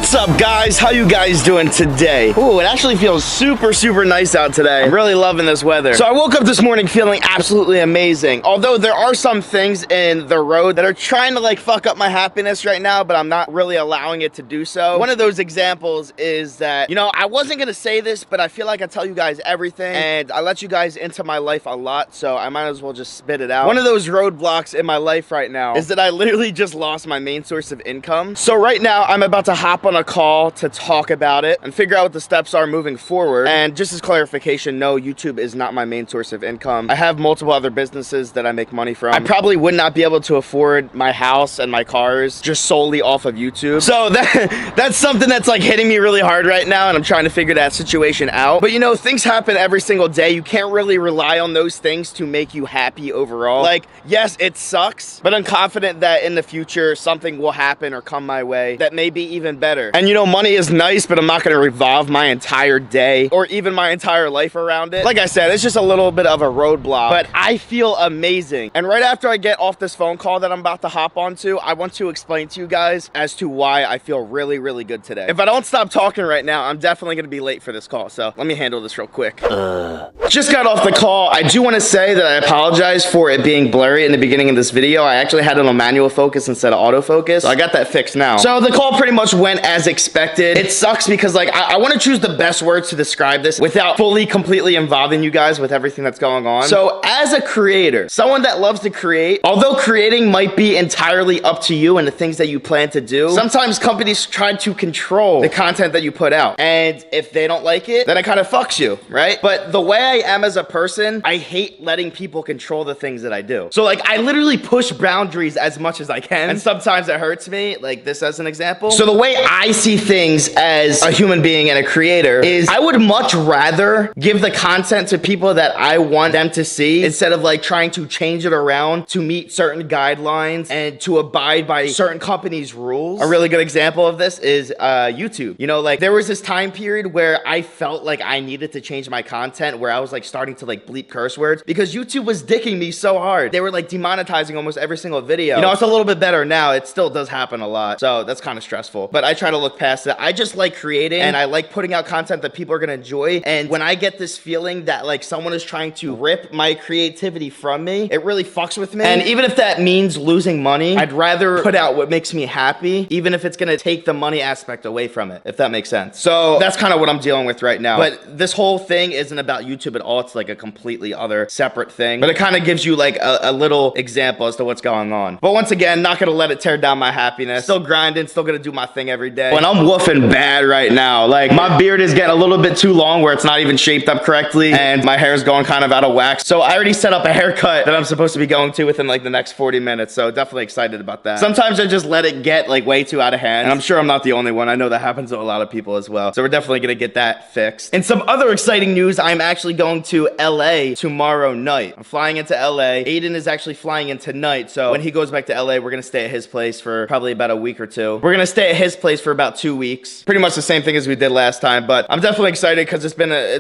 What's up, guys? How you guys doing today? Ooh, it actually feels super nice out today. I'm really loving this weather. So I woke up this morning feeling absolutely amazing. Although there are some things in the road that are trying to like fuck up my happiness right now, but I'm not really allowing it to do so. One of those examples is that, you know, I wasn't gonna say this, but I feel like I tell you guys everything and I let you guys into my life a lot, so I might as well just spit it out. One of those roadblocks in my life right now is that I literally just lost my main source of income. So right now I'm about to hop on a call to talk about it and figure out what the steps are moving forward. And just as clarification, no, YouTube is not my main source of income. I have multiple other businesses that I make money from. I probably would not be able to afford my house and my cars just solely off of YouTube. So that's something that's like hitting me really hard right now, and I'm trying to figure that situation out. But you know, things happen every single day. You can't really rely on those things to make you happy overall. Like, yes, it sucks, but I'm confident that in the future something will happen or come my way that may be even better. And you know, money is nice, but I'm not gonna revolve my entire day or even my entire life around it. Like I said, it's just a little bit of a roadblock, but I feel amazing. And right after I get off this phone call that I'm about to hop onto, I want to explain to you guys as to why I feel really good today. If I don't stop talking right now, I'm definitely gonna be late for this call, so let me handle this real quick. Just got off the call. I do want to say that I apologize for it being blurry in the beginning of this video. I actually had it on manual focus instead of autofocus, so I got that fixed now. So the call pretty much went as expected. It sucks because like I want to choose the best words to describe this without completely involving you guys with everything that's going on. So as a creator, someone that loves to create, although creating might be entirely up to you and the things that you plan to do, sometimes companies try to control the content that you put out. And if they don't like it, then it kind of fucks you, right? But the way I am as a person, I hate letting people control the things that I do. So like I literally push boundaries as much as I can, and sometimes it hurts me, like this as an example. So the way I see things as a human being and a creator is I would much rather give the content to people that I want them to see instead of like trying to change it around to meet certain guidelines and to abide by certain companies' rules. A really good example of this is YouTube. You know, like there was this time period where I felt like I needed to change my content, where I was like starting to like bleep curse words because YouTube was dicking me so hard. They were like demonetizing almost every single video. You know, it's a little bit better now. It still does happen a lot, so that's kind of stressful, but I try to look past it. I just like creating and I like putting out content that people are gonna enjoy, and when I get this feeling that like someone is trying to rip my creativity from me, it really fucks with me. And even if that means losing money, I'd rather put out what makes me happy, even if it's gonna take the money aspect away from it, if that makes sense. So that's kind of what I'm dealing with right now. But this whole thing isn't about YouTube at all. It's like a completely other separate thing, but it kind of gives you like a little example as to what's going on. But once again, not gonna let it tear down my happiness. Still grinding, still gonna do my thing every day. When I'm woofing bad right now, like my beard is getting a little bit too long where it's not even shaped up correctly, and my hair is going kind of out of whack. So I already set up a haircut that I'm supposed to be going to within like the next 40 minutes. So definitely excited about that. Sometimes I just let it get like way too out of hand, and I'm sure I'm not the only one. I know that happens to a lot of people as well. So we're definitely gonna get that fixed. And some other exciting news, I'm actually going to LA tomorrow night. I'm flying into LA. Aiden is actually flying in tonight. So when he goes back to LA, we're gonna stay at his place for probably about a week or two. We're gonna stay at his place for about 2 weeks. Pretty much the same thing as we did last time, but I'm definitely excited because it's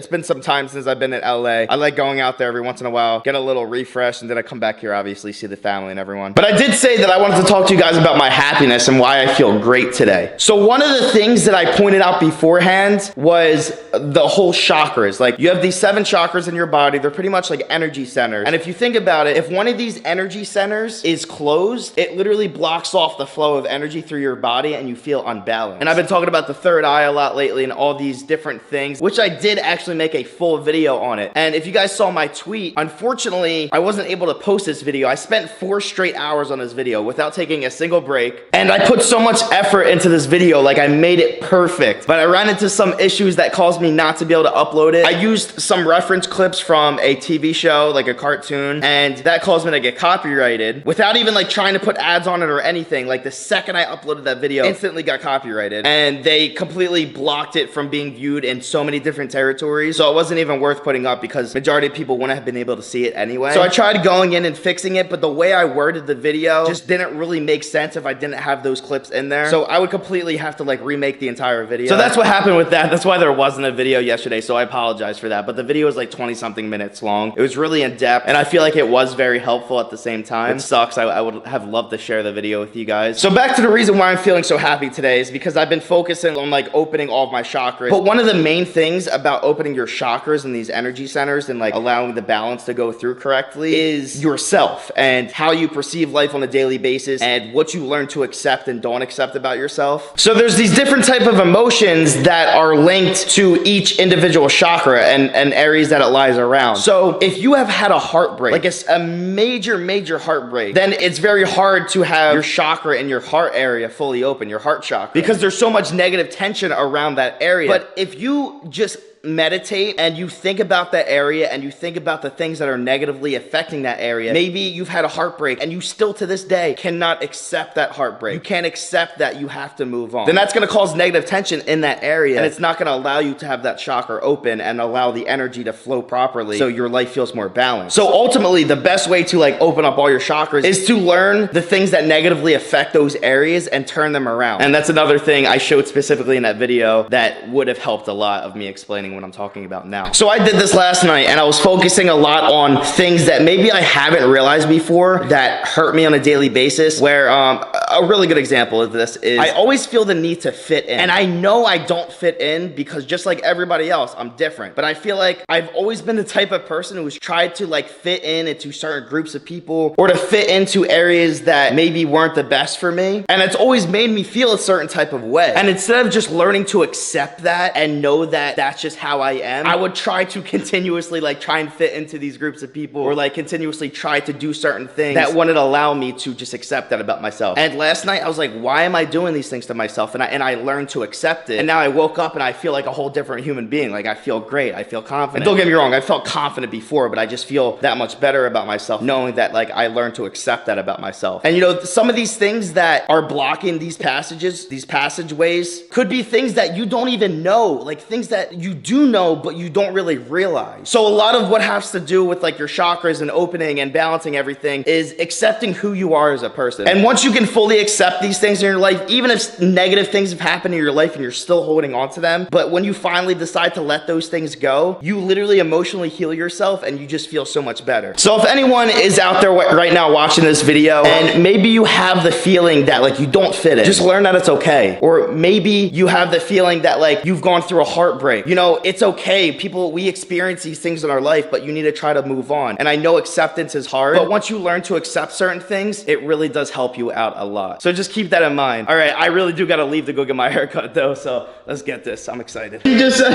been some time since I've been in LA. I like going out there every once in a while, get a little refresh, and then I come back here, obviously, see the family and everyone. But I did say that I wanted to talk to you guys about my happiness and why I feel great today. So one of the things that I pointed out beforehand was the whole chakras. Like, you have these 7 chakras in your body. They're pretty much like energy centers. And if you think about it, if one of these energy centers is closed, it literally blocks off the flow of energy through your body and you feel unbalanced. And I've been talking about the third eye a lot lately and all these different things, which I did actually make a full video on it. And if you guys saw my tweet, unfortunately, I wasn't able to post this video. I spent 4 straight hours on this video without taking a single break. And I put so much effort into this video, like I made it perfect. But I ran into some issues that caused me not to be able to upload it. I used some reference clips from a TV show, like a cartoon, and that caused me to get copyrighted without even like trying to put ads on it or anything. Like the second I uploaded that video, instantly got copyrighted, and they completely blocked it from being viewed in so many different territories. So it wasn't even worth putting up because majority of people wouldn't have been able to see see it anyway. So I tried going in and fixing it, but the way I worded the video just didn't really make sense if I didn't have those clips in there. So I would completely have to like remake the entire video. So that's what happened with that. That's why there wasn't a video yesterday, so I apologize for that. But the video was like 20 something minutes long. It was really in depth, and I feel like it was very helpful at the same time. It sucks. I would have loved to share the video with you guys. So back to the reason why I'm feeling so happy today is because I've been focusing on like opening all of my chakras. But one of the main things about opening your chakras and these energy centers and like allowing the balance to go through correctly is yourself and how you perceive life on a daily basis and what you learn to accept and don't accept about yourself. So there's these different type of emotions that are linked to each individual chakra and areas that it lies around. So if you have had a heartbreak, like a major heartbreak, then it's very hard to have your chakra in your heart area fully open, your heart chakra, because there's so much negative tension around that area. But if you just meditate and you think about that area and you think about the things that are negatively affecting that area, maybe you've had a heartbreak and you still to this day cannot accept that heartbreak. You can't accept that you have to move on. Then that's going to cause negative tension in that area, and it's not going to allow you to have that chakra open and allow the energy to flow properly so your life feels more balanced. So ultimately, the best way to like open up all your chakras is to learn the things that negatively affect those areas and turn them around. And that's another thing I showed specifically in that video that would have helped a lot of me explaining what I'm talking about now. So I did this last night, and I was focusing a lot on things that maybe I haven't realized before that hurt me on a daily basis, where a really good example of this is I always feel the need to fit in. And I know I don't fit in because just like everybody else, I'm different. But I feel like I've always been the type of person who's tried to like fit in into certain groups of people or to fit into areas that maybe weren't the best for me. And it's always made me feel a certain type of way. And instead of just learning to accept that and know that that's just how I am, I would try to continuously like try and fit into these groups of people or like continuously try to do certain things that wouldn't allow me to just accept that about myself. And last night I was like, why am I doing these things to myself? And I learned to accept it. And now I woke up and I feel like a whole different human being. Like I feel great. I feel confident. And don't get me wrong, I felt confident before, but I just feel that much better about myself knowing that like I learned to accept that about myself. And you know, some of these things that are blocking these passages, these passageways, could be things that you don't even know, like things that you do know, but you don't really realize. So a lot of what has to do with like your chakras and opening and balancing everything is accepting who you are as a person. And once you can fully accept these things in your life, even if negative things have happened in your life and you're still holding on to them, but when you finally decide to let those things go, you literally emotionally heal yourself and you just feel so much better. So if anyone is out there right now watching this video and maybe you have the feeling that like you don't fit in, just learn that it's okay. Or maybe you have the feeling that like you've gone through a heartbreak. You know, it's okay. People, we experience these things in our life, but you need to try to move on. And I know acceptance is hard, but once you learn to accept certain things, it really does help you out a lot. So just keep that in mind. All right, I really do gotta leave to go get my haircut though, so let's get this. I'm excited. You just said...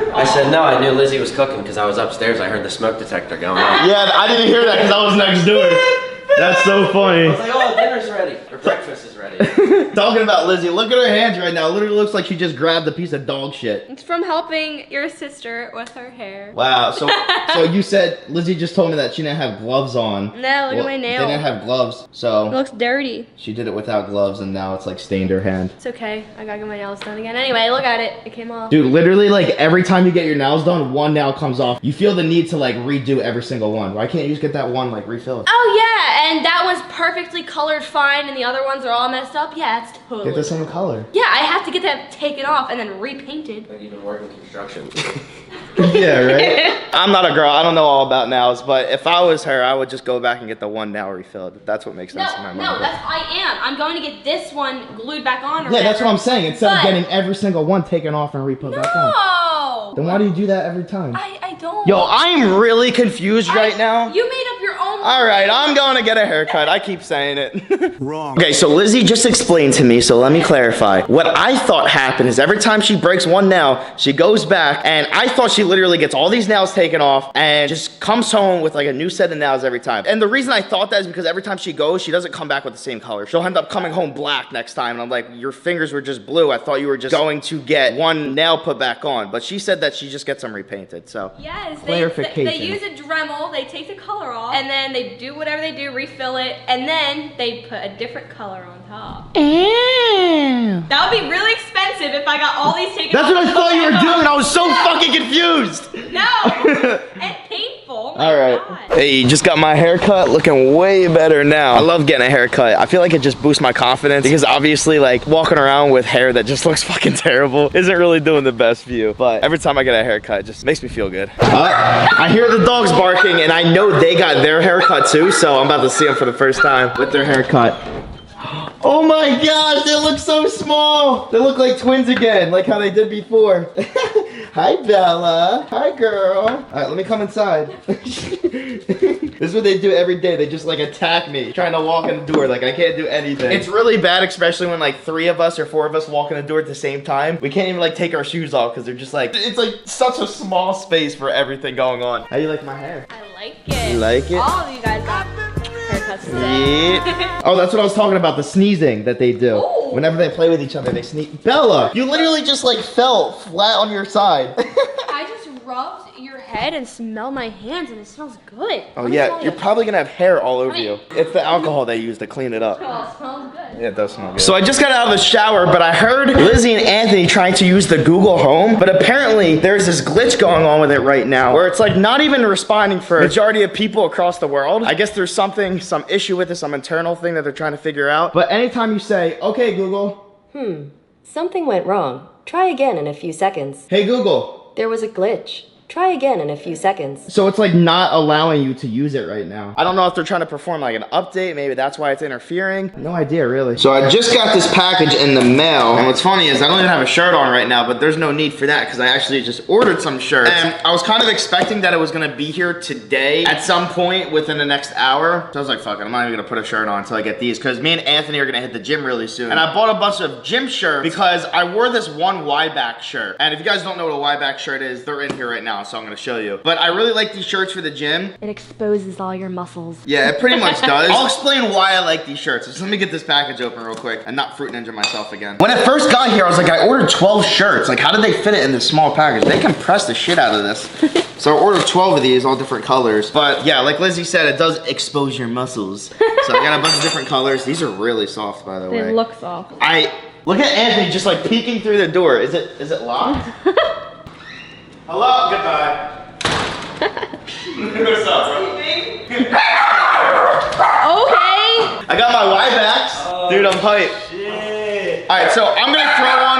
I said no, I knew Lizzie was cooking because I was upstairs. I heard the smoke detector going off. Yeah, I didn't hear that because I was next door. That's so funny. I was like, oh, dinner's ready. Or breakfast is ready. Talking about Lizzie, look at her hands right now. It literally looks like she just grabbed a piece of dog shit. It's from helping your sister with her hair. Wow, so you said, Lizzie just told me that she didn't have gloves on. No, look at my nail. They didn't have gloves, so. It looks dirty. She did it without gloves and now it's like stained her hand. It's okay, I gotta get my nails done again. Anyway, look at it, it came off. Dude, literally like every time you get your nails done, one nail comes off. You feel the need to like redo every single one. Why can't you just get that one like refilled? Oh yeah, and that one's perfectly colored fine and the other ones are all messed up. Yeah, it's totally. Get the same color. Yeah, I have to get that taken off and then repainted. Like even work in construction. Yeah, right? I'm not a girl, I don't know all about nails, but if I was her, I would just go back and get the one nail refilled. That's what makes sense in my mind. No, I am. I'm going to get this one glued back on. Yeah, that's what I'm saying. Instead of getting every single one taken off and re-put back on. No! Then why do you do that every time? I don't. Yo, I'm really confused right now. You made up your own. All right, I'm going to get a haircut. I keep saying it. Wrong. Okay, so Lizzie just explained to me, so let me clarify. What I thought happened is every time she breaks one nail, she goes back, and I thought she literally gets all these nails taken off and just comes home with like a new set of nails every time. And the reason I thought that is because every time she goes, she doesn't come back with the same color. She'll end up coming home black next time, and I'm like, your fingers were just blue. I thought you were just going to get one nail put back on. But she said that she just gets them repainted, so. Yes, clarification. They use a Dremel, they take the color off, and then they do whatever they do, refill it, and then they put a different color on top. Ew. That would be really expensive if I got all these taken off. That's what I thought you were doing. I was so fucking confused. No, and painful. All right. Hey, just got my haircut, looking way better now. I love getting a haircut. I feel like it just boosts my confidence because obviously like walking around with hair that just looks fucking terrible isn't really doing the best for you. But every time I get a haircut, it just makes me feel good. I hear the dogs barking and I know they got their haircut too, so I'm about to see them for the first time with their haircut. Oh my gosh, they look so small. They look like twins again, like how they did before. Hi, Bella. Hi, girl. All right, let me come inside. This is what they do every day. They just like attack me, trying to walk in the door. Like I can't do anything. It's really bad, especially when like 3 of us or 4 of us walk in the door at the same time. We can't even like take our shoes off because they're just like, it's like such a small space for everything going on. How do you like my hair? I like it. You like it? All of you guys got haircuts today. Yeah. Oh, that's what I was talking about, the sneezing that they do. Ooh. Whenever they play with each other, they sneeze. Bella, you literally just like fell flat on your side. I just rubbed your head and smell my hands and it smells good. Oh yeah, you're probably gonna have hair all over you. It's the alcohol they use to clean it up. Oh, it smells good. Yeah, it does smell good. So I just got out of the shower, but I heard Lizzie and Anthony trying to use the Google Home, but apparently there's this glitch going on with it right now where it's like not even responding for majority of people across the world. I guess there's some issue with it, some internal thing that they're trying to figure out. But anytime you say, okay, Google. Something went wrong. Try again in a few seconds. Hey, Google. There was a glitch. Try again in a few seconds. So it's like not allowing you to use it right now. I don't know if they're trying to perform like an update. Maybe that's why it's interfering. No idea, really. So I just got this package in the mail. And what's funny is I don't even have a shirt on right now, but there's no need for that because I actually just ordered some shirts. And I was kind of expecting that it was gonna be here today at some point within the next hour. So I was like, fuck it, I'm not even gonna put a shirt on until I get these because me and Anthony are gonna hit the gym really soon. And I bought a bunch of gym shirts because I wore this one Y-back shirt. And if you guys don't know what a Y-back shirt is, they're in here right now, so I'm gonna show you. But I really like these shirts for the gym. It exposes all your muscles. Yeah, it pretty much does. I'll explain why I like these shirts. So let me get this package open real quick and not Fruit Ninja myself again. When it first got here, I was like, I ordered 12 shirts. Like, how did they fit it in this small package? They compressed the shit out of this. So I ordered 12 of these, all different colors. But yeah, like Lizzie said, it does expose your muscles. So I got a bunch of different colors. These are really soft, by the way. They look soft. Look at Anthony just like peeking through the door. Is it locked? Hello? Goodbye. What's up, bro? Okay. I got my Y-backs. Dude, I'm hyped. Shit. Alright, so I'm gonna throw on.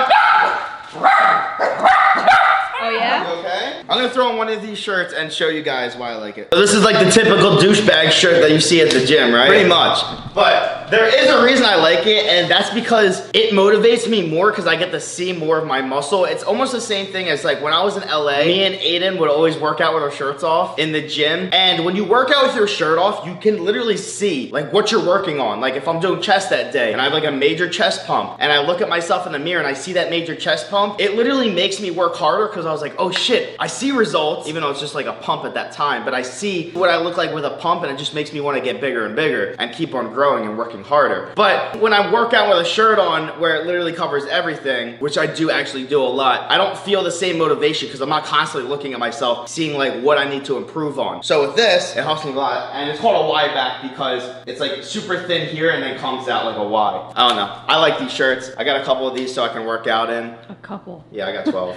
Oh yeah? You okay? I'm gonna throw on one of these shirts and show you guys why I like it. So this is like the typical douchebag shirt that you see at the gym, right? Pretty much. But there is a reason I like it, and that's because it motivates me more because I get to see more of my muscle. It's almost the same thing as like when I was in LA, me and Aiden would always work out with our shirts off in the gym. And when you work out with your shirt off, you can literally see like what you're working on. Like if I'm doing chest that day and I have like a major chest pump and I look at myself in the mirror and I see that major chest pump, it literally makes me work harder because I was like, oh shit, I see results, even though it's just like a pump at that time, but I see what I look like with a pump and it just makes me want to get bigger and bigger and keep on growing and working harder. But when I work out with a shirt on where it literally covers everything, which I do actually do a lot, I don't feel the same motivation because I'm not constantly looking at myself, seeing like what I need to improve on. So with this, it helps me a lot, and it's called a Y back because it's like super thin here and then comes out like a Y. I don't know. I like these shirts. I got a couple of these so I can work out in. A couple. Yeah, I got 12.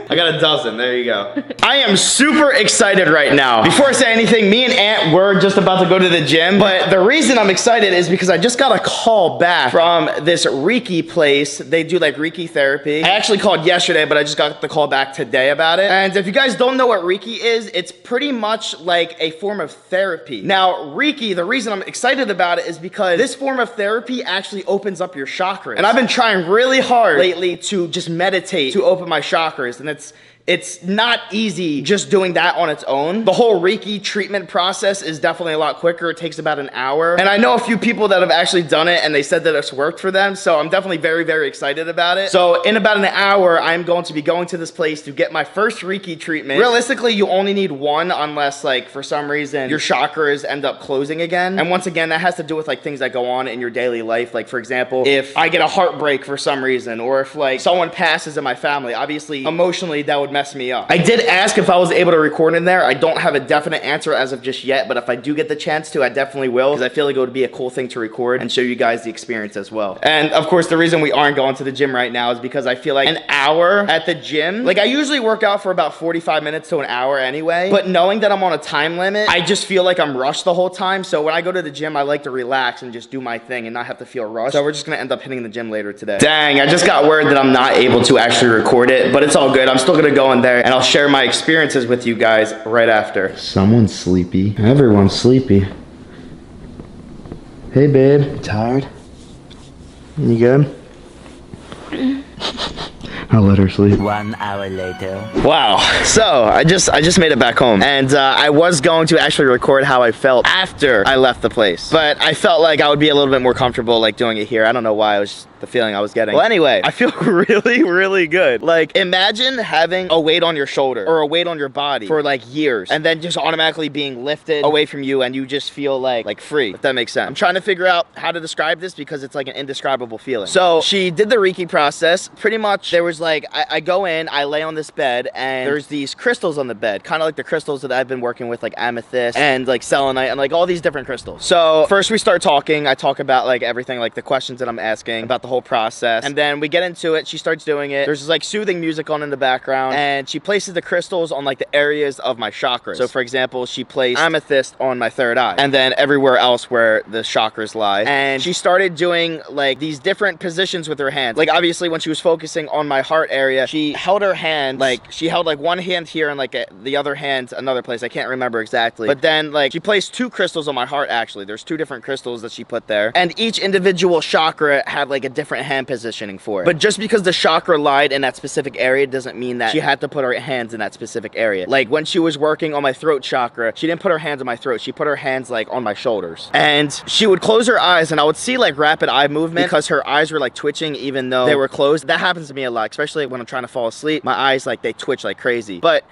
I got a dozen, there you go. I am super excited right now. Before I say anything, me and Ant were just about to go to the gym, but the reason I'm excited is because I just got a call back from this Reiki place. They do like Reiki therapy. I actually called yesterday, but I just got the call back today about it. And if you guys don't know what Reiki is, it's pretty much like a form of therapy. Now, Reiki, the reason I'm excited about it is because this form of therapy actually opens up your chakras. And I've been trying really hard lately to just meditate to open my chakras, and it's not easy just doing that on its own. The whole Reiki treatment process is definitely a lot quicker. It takes about an hour. And I know a few people that have actually done it and they said that it's worked for them. So I'm definitely very, very excited about it. So in about an hour, I'm going to be going to this place to get my first Reiki treatment. Realistically, you only need one unless like for some reason your chakras end up closing again. And once again, that has to do with like things that go on in your daily life. Like for example, if I get a heartbreak for some reason, or if like someone passes in my family, obviously emotionally that would mess me up. I did ask if I was able to record in there. I don't have a definite answer as of just yet, but if I do get the chance to, I definitely will, because I feel like it would be a cool thing to record and show you guys the experience as well. And of course, the reason we aren't going to the gym right now is because I feel like an hour at the gym, like I usually work out for about 45 minutes to an hour anyway, but knowing that I'm on a time limit, I just feel like I'm rushed the whole time. So when I go to the gym, I like to relax and just do my thing and not have to feel rushed. So we're just gonna end up hitting the gym later today. Dang, I just got word that I'm not able to actually record it, but it's all good. I'm still gonna go in there and I'll share my experiences with you guys right after. Someone's sleepy. Everyone's sleepy. Hey babe. Tired? You good? I'll let her sleep. 1 hour later. Wow. So I just made it back home, and I was going to actually record how I felt after I left the place, but I felt like I would be a little bit more comfortable like doing it here. I don't know why. It was just the feeling I was getting. Well, anyway, I feel really good. Like, imagine having a weight on your shoulder or a weight on your body for like years, and then just automatically being lifted away from you, and you just feel like free, if that makes sense. I'm trying to figure out how to describe this because it's like an indescribable feeling. So she did the Reiki process. Pretty much there was like, I go in, I lay on this bed, and there's these crystals on the bed, kind of like the crystals that I've been working with, like amethyst and like selenite and like all these different crystals. So first we start talking. I talk about like everything, like the questions that I'm asking about the whole process, and then we get into it. She starts doing it. There's this like soothing music on in the background, and she places the crystals on like the areas of my chakras. So for example, she placed amethyst on my third eye, and then everywhere else where the chakras lie. And she started doing like these different positions with her hands. Like obviously when she was focusing on my heart area, she held her hand, like she held like one hand here and like the other hand another place. I can't remember exactly, but then like she placed 2 crystals on my heart. Actually, there's 2 different crystals that she put there, and each individual chakra had like a different hand positioning for it. But just because the chakra lied in that specific area doesn't mean that she had to put her hands in that specific area. Like when she was working on my throat chakra, she didn't put her hands on my throat. She put her hands like on my shoulders, and she would close her eyes, and I would see like rapid eye movement because her eyes were like twitching even though they were closed. That happens to me a lot, especially when I'm trying to fall asleep. My eyes, like, they twitch like crazy. But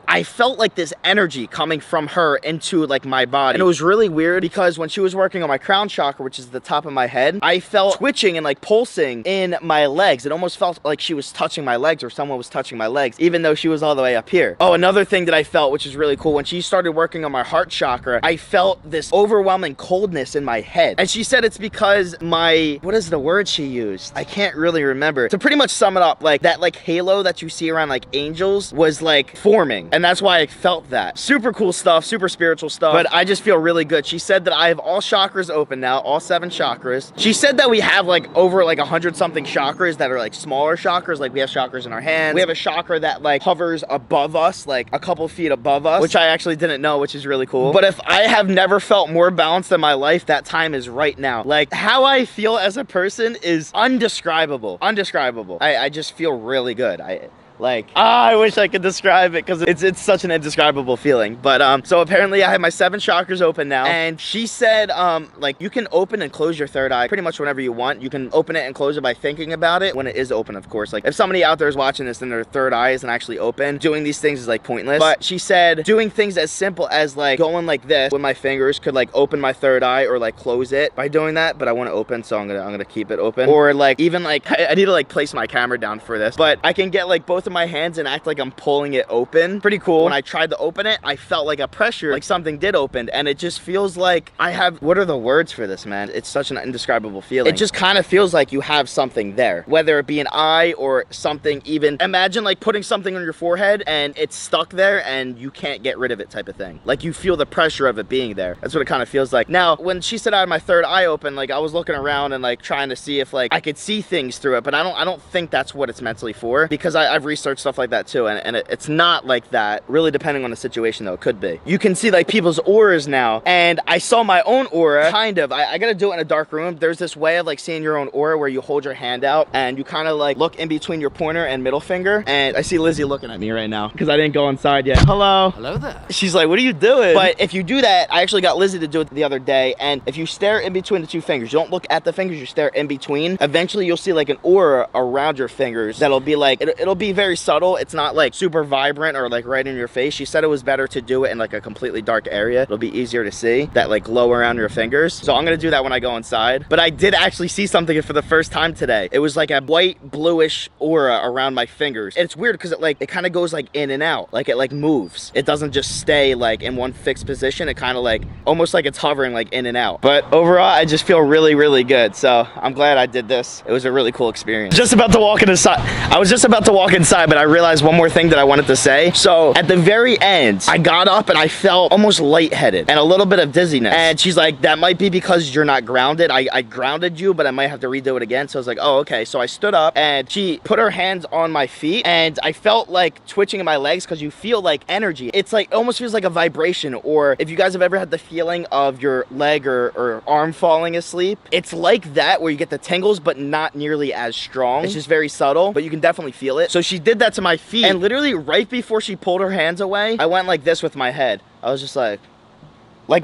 I felt like this energy coming from her into like my body, and it was really weird because when she was working on my crown chakra, which is the top of my head, I felt twitching and like pulsing in my legs. It almost felt like she was touching my legs, or someone was touching my legs, even though she was all the way up here. Oh, another thing that I felt, which is really cool, when she started working on my heart chakra, I felt this overwhelming coldness in my head, and she said it's because what is the word she used? I can't really remember. To pretty much sum it up, like that like halo that you see around like angels was like forming, and that's why I felt that. Super cool stuff, super spiritual stuff, but I just feel really good. She said that I have all chakras open now, all 7 chakras. She said that we have like over like 100 something chakras that are like smaller chakras. Like we have chakras in our hands. We have a chakra that like hovers above us, like a couple feet above us, which I actually didn't know, which is really cool. But if I have never felt more balanced in my life, that time is right now. Like how I feel as a person is undescribable. I just feel really good. I wish I could describe it because it's such an indescribable feeling. But so apparently I have my 7 chakras open now, and she said like you can open and close your third eye pretty much whenever you want. You can open it and close it by thinking about it when it is open, of course. Like if somebody out there is watching this and their third eye isn't actually open, doing these things is like pointless. But she said doing things as simple as like going like this with my fingers could like open my third eye or like close it by doing that. But I want to open, so I'm gonna keep it open. Or like even like I need to like place my camera down for this, but I can get like both of my hands and act like I'm pulling it open. Pretty cool. When I tried to open it, I felt like a pressure, like something did open, and it just feels like I have, what are the words for this, man? It's such an indescribable feeling. It just kind of feels like you have something there, whether it be an eye or something. Even imagine like putting something on your forehead and it's stuck there and you can't get rid of it, type of thing. Like you feel the pressure of it being there. That's what it kind of feels like. Now, when she said I had my third eye open, like I was looking around and like trying to see if like I could see things through it, but I don't think that's what it's mentally for, because I've researched stuff like that too, and it's not like that. Really, depending on the situation though, it could be. You can see like people's auras now, and I saw my own aura, kind of. I gotta do it in a dark room. There's this way of like seeing your own aura where you hold your hand out and you kind of like look in between your pointer and middle finger, and I see Lizzie looking at me right now because I didn't go inside yet. Hello there. She's like, what are you doing? But if you do that, I actually got Lizzie to do it the other day, and if you stare in between the 2 fingers, you don't look at the fingers, you stare in between, eventually you'll see like an aura around your fingers that'll be like, it'll be very very subtle. It's not like super vibrant or like right in your face. She said it was better to do it in like a completely dark area. It'll be easier to see that like glow around your fingers. So I'm gonna do that when I go inside. But I did actually see something for the first time today. It was like a white bluish aura around my fingers. And it's weird because it kind of goes like in and out. Like it like moves. It doesn't just stay like in one fixed position. It kind of like almost like it's hovering like in and out. But overall, I just feel really, really good. So I'm glad I did this. It was a really cool experience. Just about to walk inside. I was just about to walk inside, but I realized one more thing that I wanted to say. So at the very end, I got up and I felt almost lightheaded and a little bit of dizziness. And she's like, that might be because you're not grounded. I grounded you, but I might have to redo it again. So I was like, oh, okay. So I stood up and she put her hands on my feet and I felt like twitching in my legs because you feel like energy. It's like, it almost feels like a vibration. Or if you guys have ever had the feeling of your leg or arm falling asleep, it's like that where you get the tingles, but not nearly as strong. It's just very subtle, but you can definitely feel it. So she did that to my feet and literally right before she pulled her hands away, I went like this with my head. I was just like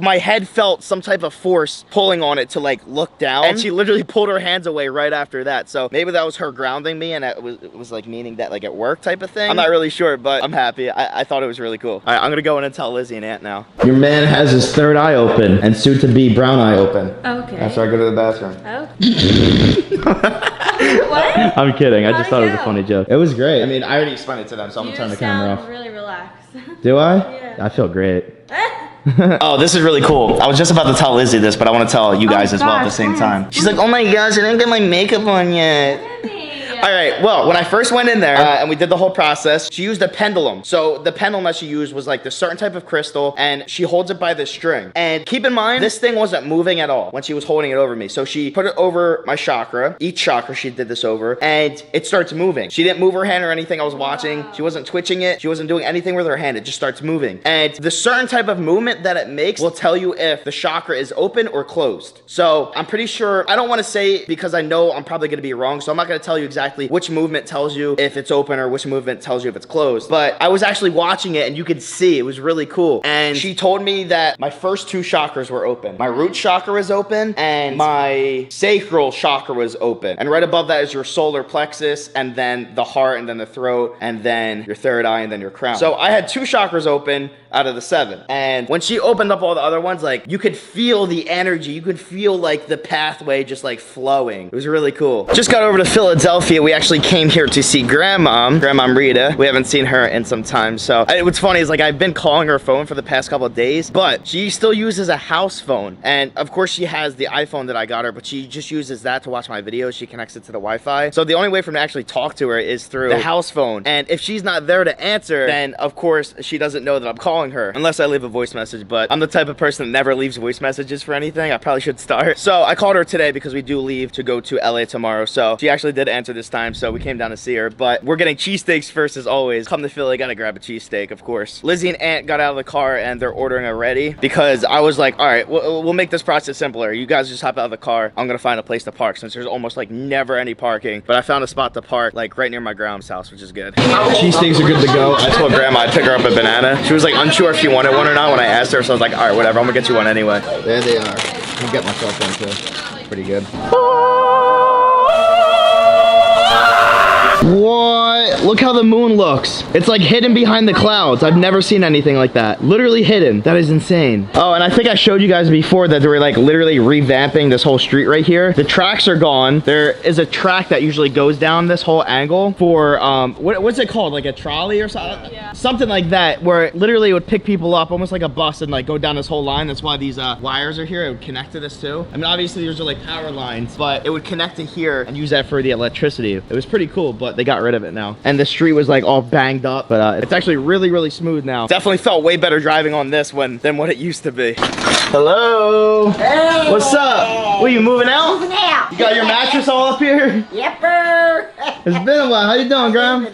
my head felt some type of force pulling on it to like look down, and she literally pulled her hands away right after that. So maybe that was her grounding me and it was like meaning that like it worked type of thing. I'm not really sure, but I'm happy. I thought it was really cool. All right, I'm gonna go in and tell Lizzie and Aunt now. Your man has his third eye open and soon to be brown eye open. Okay. After I go to the bathroom. Oh. What? I'm kidding. I just How'd thought it it was a go? funny joke. It was great. I mean, I already explained it to them, so I'm gonna turn the camera off. You sound really relaxed. Do I? Yeah. I feel great. Oh, this is really cool. I was just about to tell Lizzie this, but I want to tell you guys as well at the same time. She's like, oh my gosh, I didn't get my makeup on yet. All right, well, when I first went in there and we did the whole process, she used a pendulum. So the pendulum that she used was like this certain type of crystal, and she holds it by this string. And keep in mind, this thing wasn't moving at all when she was holding it over me. So she put it over my chakra. Each chakra she did this over, and it starts moving. She didn't move her hand or anything. I was watching. She wasn't twitching it. She wasn't doing anything with her hand. It just starts moving. And the certain type of movement that it makes will tell you if the chakra is open or closed. So I'm pretty sure, I don't want to say because I know I'm probably going to be wrong. So I'm not going to tell you exactly which movement tells you if it's open or which movement tells you if it's closed. But I was actually watching it and you could see it was really cool. And she told me that my first two chakras were open. My root chakra was open and my sacral chakra was open. And right above that is your solar plexus, and then the heart, and then the throat, and then your third eye, and then your crown. So I had two chakras open out of the 7. And when she opened up all the other ones, like you could feel the energy. You could feel like the pathway just like flowing. It was really cool. Just got over to Philadelphia. We actually came here to see Grandma Rita. We haven't seen her in some time. So what's funny is like I've been calling her phone for the past couple of days, but she still uses a house phone. And of course she has the iPhone that I got her, but she just uses that to watch my videos. She connects it to the Wi-Fi. So the only way for me to actually talk to her is through the house phone. And if she's not there to answer, then of course she doesn't know that I'm calling her unless I leave a voice message. But I'm the type of person that never leaves voice messages for anything. I probably should start. So I called her today because we do leave to go to LA tomorrow. So she actually did answer this time. So we came down to see her, but we're getting cheesesteaks first as always. Come to Philly, gotta grab a cheesesteak, of course. Lizzie and Aunt got out of the car and they're ordering already because I was like, all right, we'll make this process simpler. You guys just hop out of the car. I'm gonna find a place to park since there's almost like never any parking, but I found a spot to park like right near my grandma's house, which is good. Cheesesteaks are good to go. I told Grandma I'd pick her up a banana. She was like unsure if she wanted one or not when I asked her, so I was like, all right, whatever, I'm gonna get you one anyway. There they are. I'll get myself one too. Pretty good. What? Look how the moon looks. It's like hidden behind the clouds. I've never seen anything like that. Literally hidden. That is insane. Oh, and I think I showed you guys before that they were like literally revamping this whole street right here. The tracks are gone. There is a track that usually goes down this whole angle for, what's it called? Like a trolley or something? Yeah. Something like that, where literally it would pick people up almost like a bus and like go down this whole line. That's why these wires are here. It would connect to this too. I mean, obviously these are like power lines, but it would connect to here and use that for the electricity. It was pretty cool, but they got rid of it now. And the street was like all banged up, but it's actually really, really smooth now. Definitely felt way better driving on this one than what it used to be. Hello. Hey. What's up? What, you moving out? Moving out. You got your mattress all up here? Yepper. It's been a while. How you doing, Graham?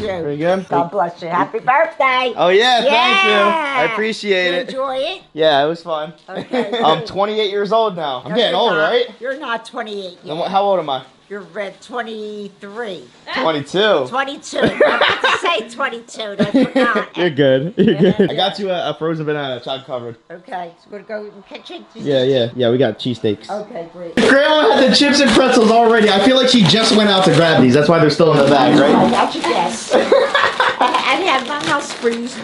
Very good. God bless you. Happy birthday. Oh yeah, thank you. Yeah. I appreciate it. Enjoy it. Yeah, it was fun. Okay. I'm 28 years old now. I'm getting old, right? You're not 28 yet. Then how old am I? You're red 23. 22. 22. I'm about to say 22. And I forgot. You're good. You're good. I got you a frozen banana, chocolate covered. Okay, so we're going to go in the kitchen. Yeah, we got cheesesteaks. Okay, great. Grandma had the chips and pretzels already. I feel like she just went out to grab these. That's why they're still in the bag, right? That's your guess. I have my house freeze.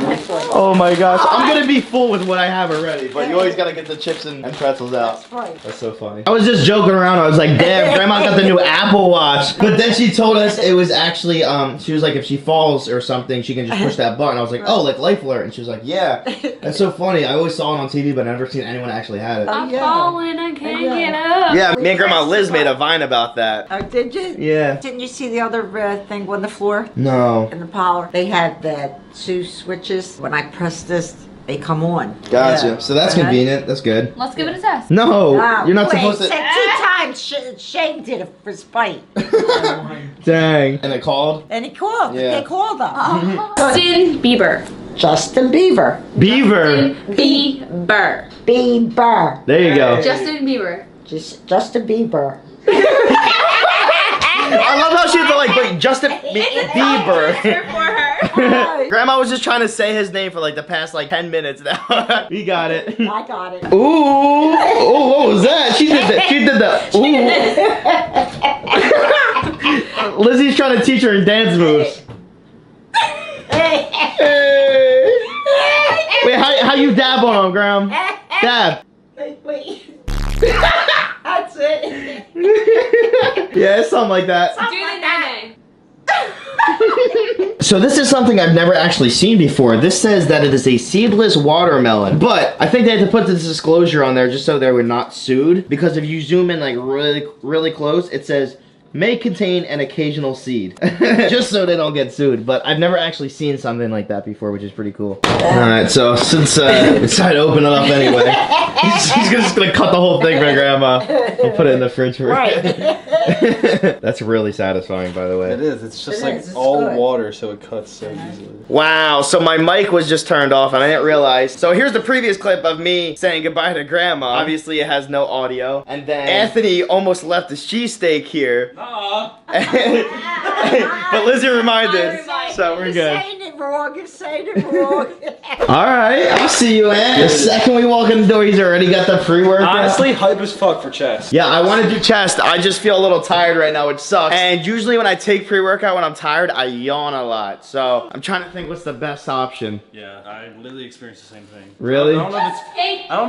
Oh my gosh. I'm gonna be full with what I have already, but you always gotta get the chips and pretzels out. That's right. That's so funny. I was just joking around. I was like, damn, Grandma got the new Apple Watch. But then she told us it was actually, she was like, if she falls or something, she can just push that button. I was like, oh, like Life Alert. And she was like, yeah. That's so funny. I always saw it on TV, but I've never seen anyone actually had it. I'm falling, I can't get up. Yeah, me and Grandma Liz made a Vine about that. Oh, did you? Yeah. Didn't you see the other thing on the floor? No. In the parlor? They had the 2 switches. When I press this, they come on. Gotcha. Yeah. So that's convenient. That's good. Let's give it a test. No, Oh, you're not wait, supposed to. said 2 times. Shane did it for spite. Dang. And it called? And he called. Yeah. They called them. Justin Bieber. Justin Bieber. Beaver. Bieber. Bieber. There you go. Justin Bieber. Justin Bieber. I love how she was like, but Justin Bieber. For her. Grandma was just trying to say his name for like the past like 10 minutes now. We got it. I got it. Ooh. Oh, what was that? She did that. She did the. Ooh. Lizzie's trying to teach her dance moves. Hey. Wait, how you dab on him, Graham? Dab. Wait. That's it. Yeah, it's something like that. Do the nene. So this is something I've never actually seen before. This says that it is a seedless watermelon, but I think they had to put this disclosure on there just so they were not sued, because if you zoom in like really close, it says may contain an occasional seed. Just so they don't get sued. But I've never actually seen something like that before, which is pretty cool. Alright, so since it's time to open it up anyway, he's just gonna cut the whole thing for Grandma and put it in the fridge for her. That's really satisfying, by the way. It is. It's just It like is, it's all good. water, so it cuts so easily. Wow, so my mic was just turned off and I didn't realize. So here's the previous clip of me saying goodbye to Grandma. Obviously it has no audio. And then Anthony almost left his cheesesteak here. But Lizzie reminded, so we're You're good. saying it wrong. You're saying it wrong. Alright, I'll see you, Aunt. The second we walk in the door, he's already got the pre-workout. Honestly, hype as fuck for chest. Yeah, I want to do chest. I just feel a little tired right now, which sucks. And usually when I take pre-workout when I'm tired, I yawn a lot. So I'm trying to think what's the best option. Yeah, I literally experienced the same thing. Really? I don't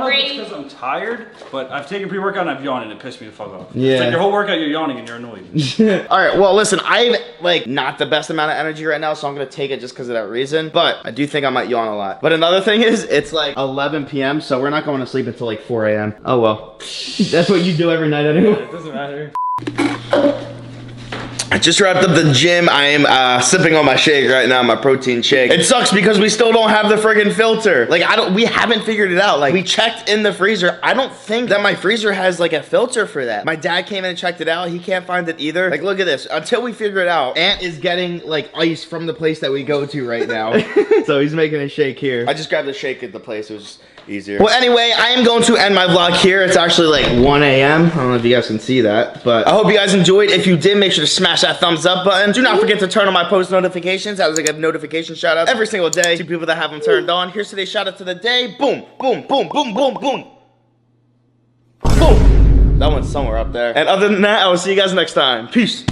know if it's because I'm tired, but I've taken pre-workout and I've yawned and it pissed me the fuck off. Yeah. It's like your whole workout you're yawning and you're annoyed. Alright, well listen, I have like not the best amount of energy right now, so I'm gonna take it just because of that reason. But I do think I might yawn a lot. But another thing is, it's like 11 p.m., so we're not going to sleep until like 4 a.m. Oh well. That's what you do every night anyway. It doesn't matter. I just wrapped up the gym. I am sipping on my shake right now, my protein shake. It sucks because we still don't have the friggin' filter. Like we haven't figured it out. Like we checked in the freezer. I don't think that my freezer has like a filter for that. My dad came in and checked it out. He can't find it either. Like look at this. Until we figure it out, Aunt is getting like ice from the place that we go to right now. So he's making a shake here. I just grabbed the shake at the place. It was just easier. Well, anyway, I am going to end my vlog here. It's actually like 1 a.m. I don't know if you guys can see that, but I hope you guys enjoyed. If you did, make sure to smash that thumbs up button. Do not forget to turn on my post notifications. That was like a notification shout out every single day to people that have them turned on. Here's today's shout out to the day. Boom, boom, boom, boom, boom, boom. Boom. That one's somewhere up there. And other than that, I will see you guys next time. Peace.